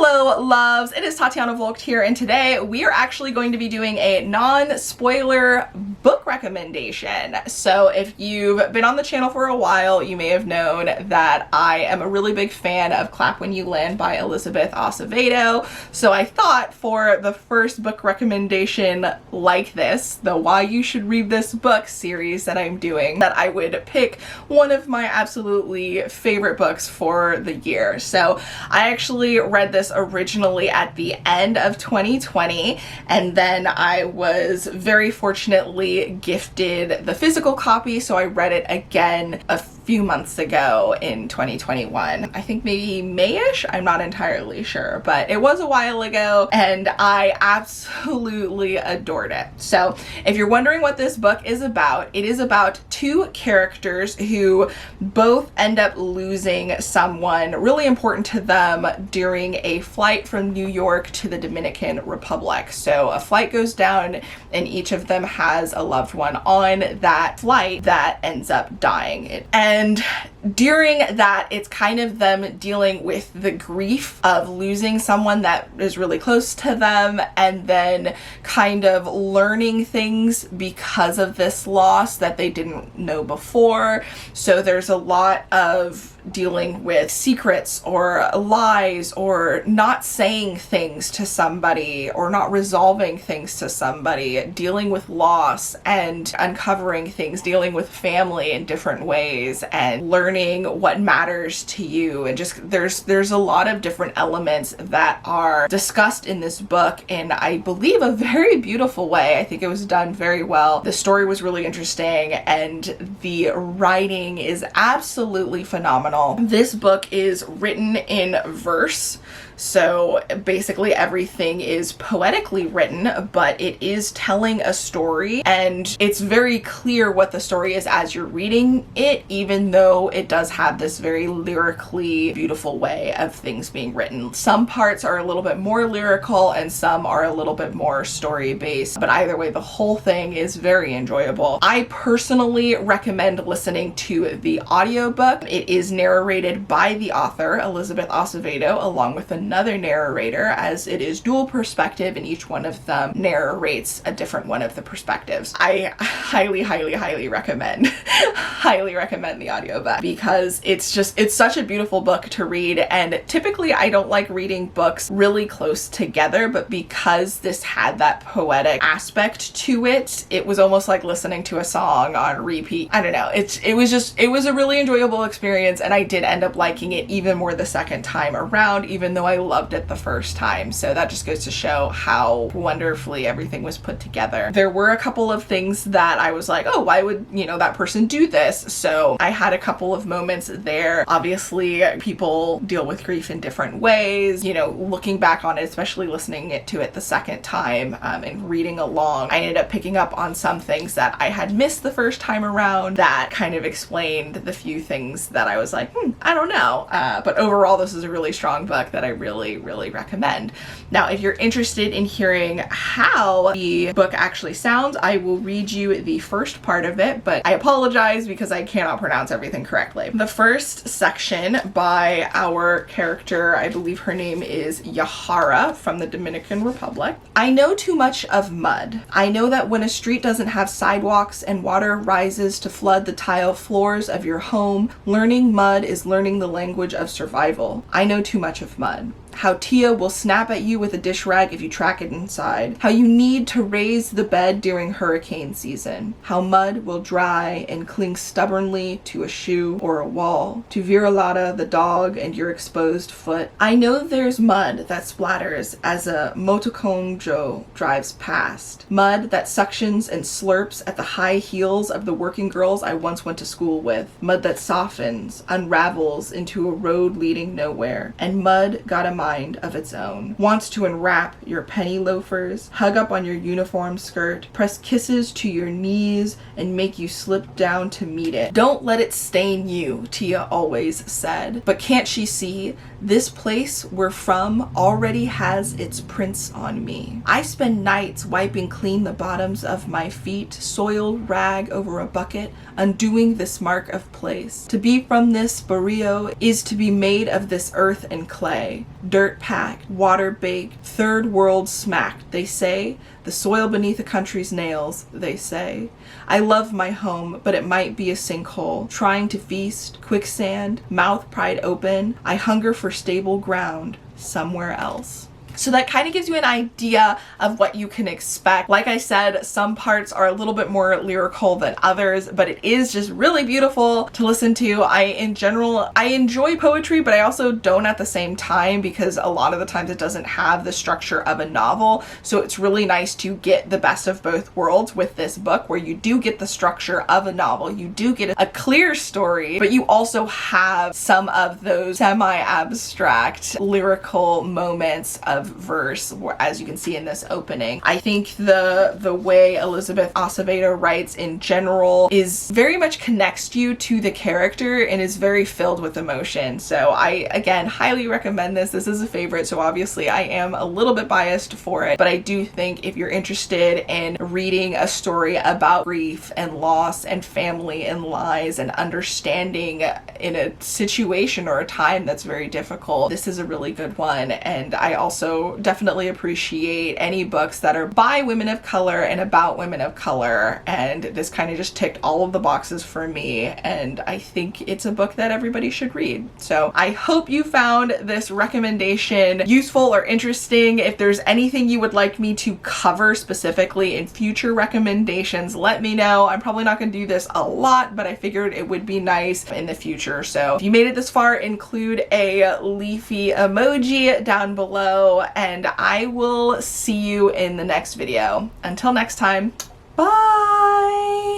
Hello loves, it is Tatiana Volkt here, and today we are actually going to be doing a non-spoiler book recommendation. So if you've been on the channel for a while, you may have known that I am a really big fan of Clap When You Land by Elizabeth Acevedo. So I thought for the first book recommendation like this, the Why You Should Read This Book series that I'm doing, that I would pick one of my absolutely favorite books for the year. So I actually read this originally at the end of 2020, and then I was very fortunately gifted the physical copy, so I read it again a few months ago in 2021. I think maybe May-ish? I'm not entirely sure, but it was a while ago and I absolutely adored it. So if you're wondering what this book is about, it is about two characters who both end up losing someone really important to them during a flight from New York to the Dominican Republic. So a flight goes down and each of them has a loved one on that flight that ends up dying. And during that, it's kind of them dealing with the grief of losing someone that is really close to them, and then kind of learning things because of this loss that they didn't know before. So there's a lot of dealing with secrets or lies or not saying things to somebody or not resolving things to somebody, dealing with loss and uncovering things, dealing with family in different ways and learning what matters to you. And just there's a lot of different elements that are discussed in this book in, I believe, a very beautiful way. I think it was done very well. The story was really interesting and the writing is absolutely phenomenal. This book is written in verse, so basically everything is poetically written, but it is telling a story, and it's very clear what the story is as you're reading it, even though it does have this very lyrically beautiful way of things being written. Some parts are a little bit more lyrical and some are a little bit more story-based, but either way, the whole thing is very enjoyable. I personally recommend listening to the audiobook. It is narrated by the author, Elizabeth Acevedo, along with another narrator, as it is dual perspective and each one of them narrates a different one of the perspectives. I highly recommend the audiobook because it's such a beautiful book to read. And typically I don't like reading books really close together, but because this had that poetic aspect to it, it was almost like listening to a song on repeat. I don't know, it was a really enjoyable experience, and I did end up liking it even more the second time around, even though I loved it the first time. So that just goes to show how wonderfully everything was put together. There were a couple of things that I was like, oh, why would, that person do this? So I had a couple of moments there. Obviously, people deal with grief in different ways. Looking back on it, especially listening to it the second time and reading along, I ended up picking up on some things that I had missed the first time around that kind of explained the few things that I was like, I don't know. But overall, this is a really strong book that I really recommend. Now, if you're interested in hearing how the book actually sounds, I will read you the first part of it, but I apologize because I cannot pronounce everything correctly. The first section by our character, I believe her name is Yahara from the Dominican Republic. I know too much of mud. I know that when a street doesn't have sidewalks and water rises to flood the tile floors of your home, learning mud is learning the language of survival. I know too much of mud. How Tia will snap at you with a dish rag if you track it inside. How you need to raise the bed during hurricane season. How mud will dry and cling stubbornly to a shoe or a wall. To Viralata the dog and your exposed foot. I know there's mud that splatters as a motoconjo drives past. Mud that suctions and slurps at the high heels of the working girls I once went to school with. Mud that softens, unravels into a road leading nowhere. And mud got a mind of its own. Wants to enwrap your penny loafers, hug up on your uniform skirt, press kisses to your knees, and make you slip down to meet it. Don't let it stain you, Tia always said. But can't she see? This place we're from already has its prints on me. I spend nights wiping clean the bottoms of my feet, soiled rag over a bucket, undoing this mark of place. To be from this barrio is to be made of this earth and clay. Dirt packed, water baked, third world smacked, they say. The soil beneath a country's nails, they say. I love my home, but it might be a sinkhole. Trying to feast, quicksand, mouth pried open. I hunger for stable ground somewhere else. So that kind of gives you an idea of what you can expect. Like I said, some parts are a little bit more lyrical than others, but it is just really beautiful to listen to. In general, I enjoy poetry, but I also don't at the same time, because a lot of the times it doesn't have the structure of a novel. So it's really nice to get the best of both worlds with this book, where you do get the structure of a novel, you do get a clear story, but you also have some of those semi-abstract lyrical moments of verse, as you can see in this opening. I think the way Elizabeth Acevedo writes in general is very much connects you to the character and is very filled with emotion. So I, again, highly recommend this. This is a favorite, so obviously I am a little bit biased for it, but I do think if you're interested in reading a story about grief and loss and family and lies and understanding in a situation or a time that's very difficult, this is a really good one. And I also definitely appreciate any books that are by women of color and about women of color, and this kind of just ticked all of the boxes for me, and I think it's a book that everybody should read. So I hope you found this recommendation useful or interesting. If there's anything you would like me to cover specifically in future recommendations, let me know. I'm probably not going to do this a lot, but I figured it would be nice in the future. So if you made it this far, include a leafy emoji down below, and I will see you in the next video. Until next time, bye!